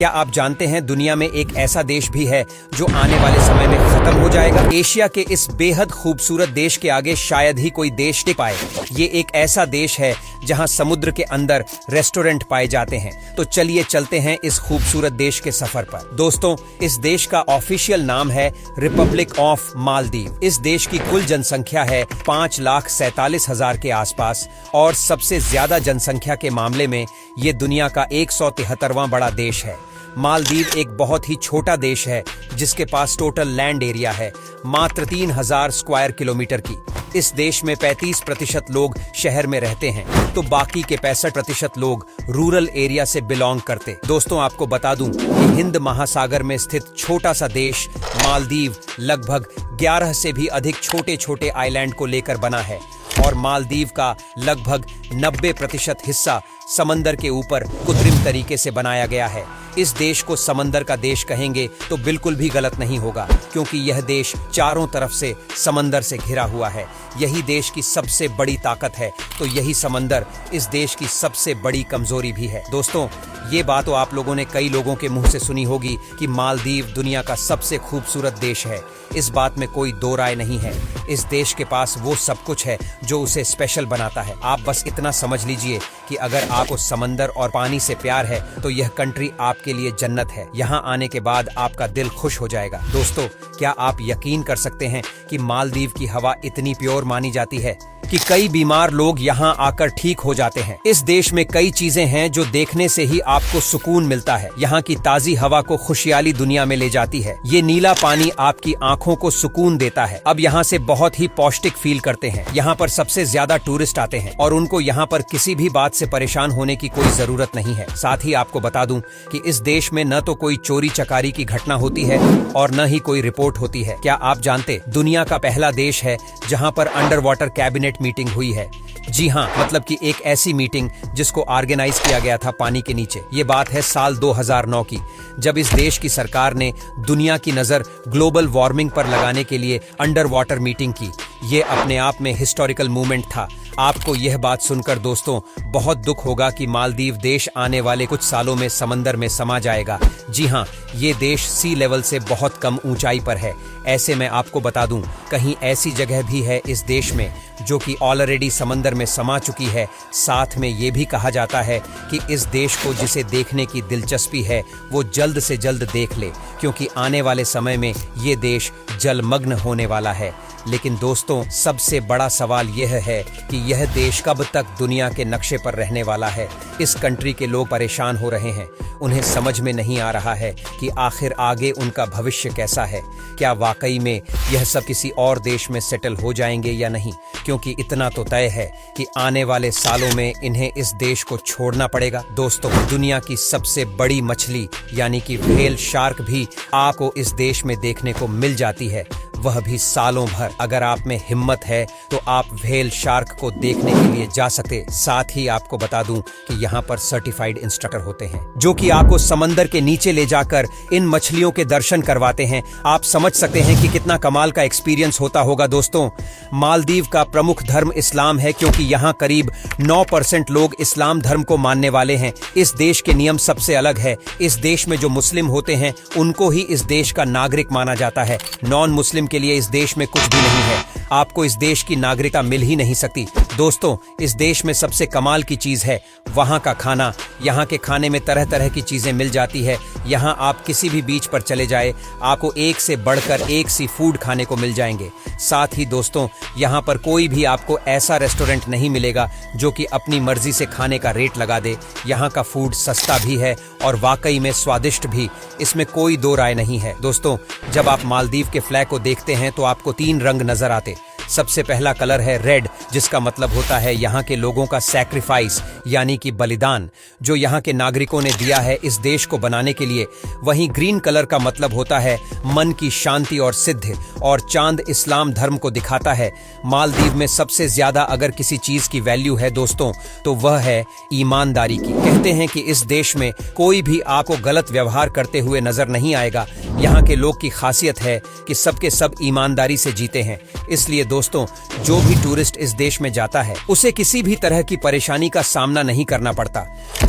क्या आप जानते हैं दुनिया में एक ऐसा देश भी है जो आने वाले समय में खत्म हो जाएगा? एशिया के इस बेहद खूबसूरत देश के आगे शायद ही कोई देश टिक पाए। ये एक ऐसा देश है जहां समुद्र के अंदर रेस्टोरेंट पाए जाते हैं। तो चलिए चलते हैं इस खूबसूरत देश के सफर पर। दोस्तों, इस देश का ऑफिशियल नाम है रिपब्लिक ऑफ मालदीव। इस देश की कुल जनसंख्या है 5,47,000 के आसपास और सबसे ज्यादा जनसंख्या के मामले में ये दुनिया का 173वां बड़ा देश है। मालदीव एक बहुत ही छोटा देश है जिसके पास टोटल लैंड एरिया है मात्र 3,000 स्क्वायर किलोमीटर की। इस देश में 35% लोग शहर में रहते हैं तो बाकी के 65% लोग रूरल एरिया से बिलोंग करते। दोस्तों, आपको बता दूं कि हिंद महासागर में स्थित छोटा सा देश मालदीव लगभग 11 से भी अधिक छोटे छोटे आइलैंड को लेकर बना है और मालदीव का लगभग 90% हिस्सा समंदर के ऊपर कृत्रिम तरीके से बनाया गया है। इस देश को समंदर का देश कहेंगे तो बिल्कुल भी गलत नहीं होगा, क्योंकि यह देश चारों तरफ से समंदर से घिरा हुआ है। यही देश की सबसे बड़ी ताकत है तो यही समंदर इस देश की सबसे बड़ी कमजोरी भी है। दोस्तों, ये बात तो आप लोगों ने कई लोगों के मुंह से सुनी होगी कि मालदीव दुनिया का सबसे खूबसूरत देश है। इस बात में कोई दो राय नहीं है। इस देश के पास वो सब कुछ है जो उसे स्पेशल बनाता है। आप बस इतना समझ लीजिए कि अगर आपको समंदर और पानी से प्यार है तो यह कंट्री आपके लिए जन्नत है। यहाँ आने के बाद आपका दिल खुश हो जाएगा। दोस्तों, क्या आप यकीन कर सकते हैं कि मालदीव की हवा इतनी प्योर मानी जाती है कि कई बीमार लोग यहाँ आकर ठीक हो जाते हैं। इस देश में कई चीजें हैं जो देखने से ही आपको सुकून मिलता है। यहाँ की ताजी हवा को खुशहाली दुनिया में ले जाती है। ये नीला पानी आपकी आंखों को सुकून देता है। अब यहाँ से बहुत ही पौष्टिक फील करते हैं। यहाँ पर सबसे ज्यादा टूरिस्ट आते हैं और उनको यहाँ पर किसी भी बात से परेशान होने की कोई जरूरत नहीं है। साथ ही आपको बता दूं कि इस देश में न तो कोई चोरी चकारी की घटना होती है और न ही कोई रिपोर्ट होती है। क्या आप जानते दुनिया का पहला देश है जहाँ पर अंडर वाटर कैबिनेट मीटिंग हुई है? जी हाँ, मतलब कि एक ऐसी मीटिंग जिसको ऑर्गेनाइज किया गया था पानी के नीचे। ये बात है साल 2009 की, जब इस देश की सरकार ने दुनिया की नजर ग्लोबल वार्मिंग पर लगाने के लिए अंडर वाटर मीटिंग की। ये अपने आप में हिस्टोरिकल मूवमेंट था। आपको यह बात सुनकर दोस्तों बहुत दुख होगा कि मालदीव देश आने वाले कुछ सालों में समंदर में समा जाएगा। जी हाँ, ये देश सी लेवल से बहुत कम ऊंचाई पर है। ऐसे में आपको बता दूं, कहीं ऐसी जगह भी है इस देश में जो कि ऑलरेडी समंदर में समा चुकी है। साथ में ये भी कहा जाता है कि इस देश को जिसे देखने की दिलचस्पी है वो जल्द से जल्द देख ले, क्योंकि आने वाले समय में ये देश जलमग्न होने वाला है। लेकिन दोस्तों, सबसे बड़ा सवाल यह है कि यह देश कब तक दुनिया के नक्शे पर रहने वाला है। इस कंट्री के लोग परेशान हो रहे हैं। उन्हें समझ में नहीं आ रहा है कि आखिर आगे उनका भविष्य कैसा है। क्या वाकई में यह सब किसी और देश में सेटल हो जाएंगे या नहीं? क्योंकि इतना तो तय है कि आने वाले सालों में इन्हें इस देश को छोड़ना पड़ेगा। दोस्तों, दुनिया की सबसे बड़ी मछली यानी कि व्हेल शार्क भी आपको इस देश में देखने को मिल जाती है, वह भी सालों भर। अगर आप में हिम्मत है तो आप व्हेल शार्क को देखने के लिए जा सकते। साथ ही आपको बता दूं कि यहाँ पर सर्टिफाइड इंस्ट्रक्टर होते हैं जो कि आपको समंदर के नीचे ले जाकर इन मछलियों के दर्शन करवाते हैं। आप समझ सकते हैं कि कितना कमाल का एक्सपीरियंस होता होगा। दोस्तों, मालदीव का प्रमुख धर्म इस्लाम है, क्योंकि यहाँ करीब 9% लोग इस्लाम धर्म को मानने वाले हैं। इस देश के नियम सबसे अलग है। इस देश में जो मुस्लिम होते हैं उनको ही इस देश का नागरिक माना जाता है। नॉन मुस्लिम के लिए इस देश में कुछ भी नहीं है। आपको इस देश की नागरिकता मिल ही नहीं सकती। दोस्तों, इस देश में सबसे कमाल की चीज है वहाँ का खाना। यहाँ के खाने में तरह तरह की चीजें मिल जाती है। यहाँ आप किसी भी बीच पर चले जाए, आपको एक से बढ़कर एक सी फूड खाने को मिल जाएंगे। साथ ही दोस्तों, यहाँ पर कोई भी आपको ऐसा रेस्टोरेंट नहीं मिलेगा जो कि अपनी मर्जी से खाने का रेट लगा दे। यहाँ का फूड सस्ता भी है और वाकई में स्वादिष्ट भी, इसमें कोई दो राय नहीं है। दोस्तों, जब आप मालदीव के फ्लैग को देखते हैं तो आपको 3 रंग नजर आते। सबसे पहला कलर है रेड, जिसका मतलब होता है यहाँ के लोगों का सैक्रिफाइस यानी कि बलिदान, जो यहाँ के नागरिकों ने दिया है इस देश को बनाने के लिए। वहीं ग्रीन कलर का मतलब होता है मन की शांति और सिद्धि, और चांद इस्लाम धर्म को दिखाता है। मालदीव में सबसे ज्यादा अगर किसी चीज की वैल्यू है दोस्तों तो वह है ईमानदारी की। कहते हैं कि इस देश में कोई भी आपको गलत व्यवहार करते हुए नजर नहीं आएगा। यहाँ के लोग की खासियत है कि सबके सब ईमानदारी से जीते हैं। इसलिए दोस्तों, दोस्तों, जो भी टूरिस्ट इस देश में जाता है उसे किसी भी तरह की परेशानी का सामना नहीं करना पड़ता।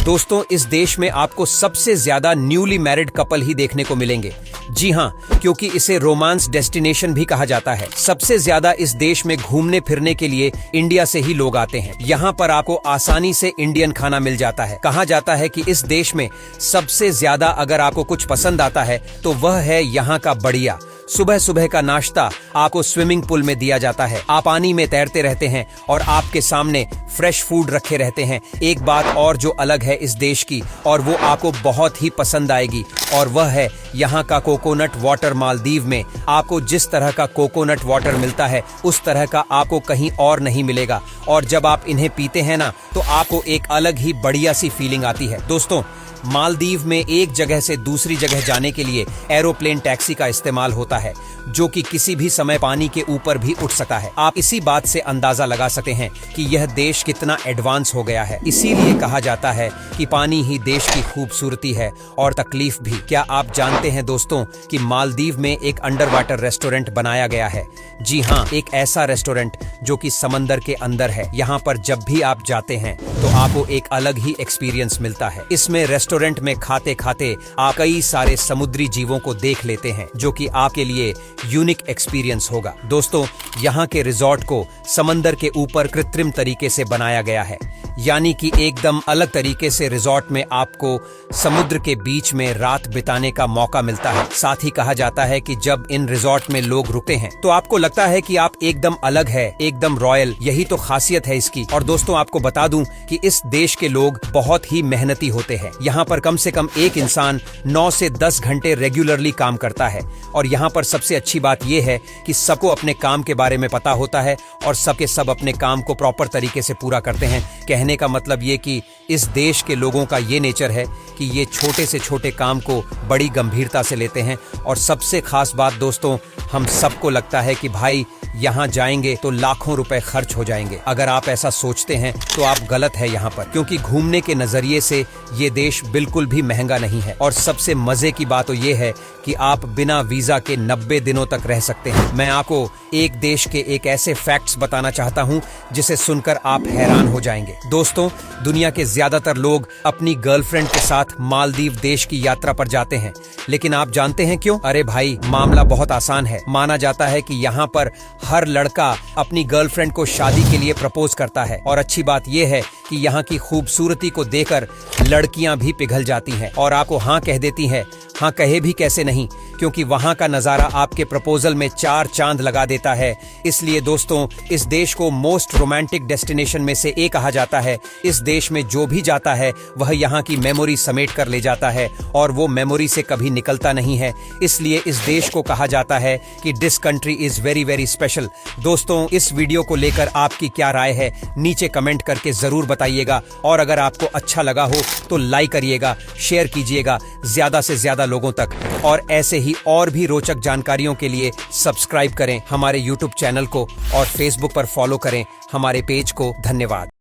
दोस्तों, इस देश में आपको सबसे ज्यादा न्यूली मैरिड कपल ही देखने को मिलेंगे। जी हाँ, क्योंकि इसे रोमांस डेस्टिनेशन भी कहा जाता है। सबसे ज्यादा इस देश में घूमने फिरने के लिए इंडिया से ही लोग आते हैं। यहाँ पर आपको आसानी से इंडियन खाना मिल जाता है। कहा जाता है कि इस देश में सबसे ज्यादा अगर आपको कुछ पसंद आता है तो वह है यहाँ का बढ़िया। सुबह सुबह का नाश्ता आपको स्विमिंग पूल में दिया जाता है। आप पानी में तैरते रहते हैं और आपके सामने फ्रेश फूड रखे रहते हैं। एक बात और जो अलग है इस देश की और वो आपको बहुत ही पसंद आएगी, और वह है यहाँ का कोकोनट वाटर। मालदीव में आपको जिस तरह का कोकोनट वाटर मिलता है उस तरह का आपको कहीं और नहीं मिलेगा। और जब आप इन्हें पीते हैं ना, तो आपको एक अलग ही बढ़िया सी फीलिंग आती है। दोस्तों, मालदीव में एक जगह से दूसरी जगह जाने के लिए एरोप्लेन टैक्सी का इस्तेमाल होता है, जो कि किसी भी समय पानी के ऊपर भी उठ सकता है। आप इसी बात से अंदाजा लगा सकते हैं कि यह देश कितना एडवांस हो गया है। इसीलिए कहा जाता है कि पानी ही देश की खूबसूरती है और तकलीफ भी। क्या आप जानते हैं दोस्तों कि मालदीव में एक अंडर वाटर रेस्टोरेंट बनाया गया है? जी हाँ, एक ऐसा रेस्टोरेंट जो कि समंदर के अंदर है। यहाँ पर जब भी आप जाते हैं तो आपको एक अलग ही एक्सपीरियंस मिलता है। इसमें रेस्टोरेंट में खाते खाते आप कई सारे समुद्री जीवों को देख लेते हैं, जो कि आपके लिए यूनिक एक्सपीरियंस होगा। दोस्तों, यहाँ के रिजॉर्ट को समंदर के ऊपर कृत्रिम तरीके से बनाया गया है, यानी कि एकदम अलग तरीके से रिजॉर्ट में आपको समुद्र के बीच में रात बिताने का मौका मिलता है। साथ ही कहा जाता है कि जब इन रिजॉर्ट में लोग रुकते हैं तो आपको लगता है कि आप एकदम अलग है, एकदम रॉयल। यही तो खासियत है इसकी। और दोस्तों, आपको बता दूं कि इस देश के लोग बहुत ही मेहनती होते हैं। यहाँ पर कम से कम एक इंसान 9 से 10 घंटे रेगुलरली काम करता है। और यहाँ पर सबसे अच्छी बात यह है कि सबको अपने काम के बारे में पता होता है और सबके सब अपने काम को प्रॉपर तरीके से पूरा करते हैं। कहने का मतलब ये कि इस देश के लोगों का ये नेचर है कि ये छोटे से छोटे काम को बड़ी गंभीरता से लेते हैं। और सबसे खास बात दोस्तों, हम सबको लगता है कि भाई यहाँ जाएंगे तो लाखों रुपए खर्च हो जाएंगे। अगर आप ऐसा सोचते हैं तो आप गलत है यहाँ पर, क्योंकि घूमने के नजरिए से ये देश बिल्कुल भी महंगा नहीं है। और सबसे मजे की बात तो ये है कि आप बिना वीजा के 90 दिनों तक रह सकते हैं। मैं आपको एक देश के एक ऐसे फैक्ट्स बताना चाहता हूँ जिसे सुनकर आप हैरान हो जाएंगे। दोस्तों, दुनिया के ज्यादातर लोग अपनी गर्लफ्रेंड के साथ मालदीव देश की यात्रा पर जाते हैं, लेकिन आप जानते हैं क्यों? अरे भाई, मामला बहुत आसान है। माना जाता है कि यहाँ पर हर लड़का अपनी गर्लफ्रेंड को शादी के लिए प्रपोज करता है। और अच्छी बात यह है कि यहाँ की खूबसूरती को देखकर लड़कियां भी पिघल जाती हैं और आपको हाँ कह देती हैं। हाँ कहे भी कैसे नहीं, क्योंकि वहाँ का नजारा आपके प्रपोजल में 4 चांद लगा देता है। इसलिए दोस्तों, इस देश को मोस्ट रोमांटिक डेस्टिनेशन में से एक कहा जाता है। इस देश में जो भी जाता है वह यहाँ की मेमोरी समेट कर ले जाता है और वो मेमोरी से कभी निकलता नहीं है। इसलिए इस देश को कहा जाता है कि this country is very very special. दोस्तों, इस वीडियो को लेकर आपकी क्या राय है नीचे कमेंट करके जरूर बताइएगा। और अगर आपको अच्छा लगा हो तो लाइक करिएगा, शेयर कीजिएगा ज्यादा से ज्यादा लोगों तक। और ऐसे ही और भी रोचक जानकारियों के लिए सब्सक्राइब करें हमारे YouTube चैनल को और Facebook पर फॉलो करें हमारे पेज को। धन्यवाद।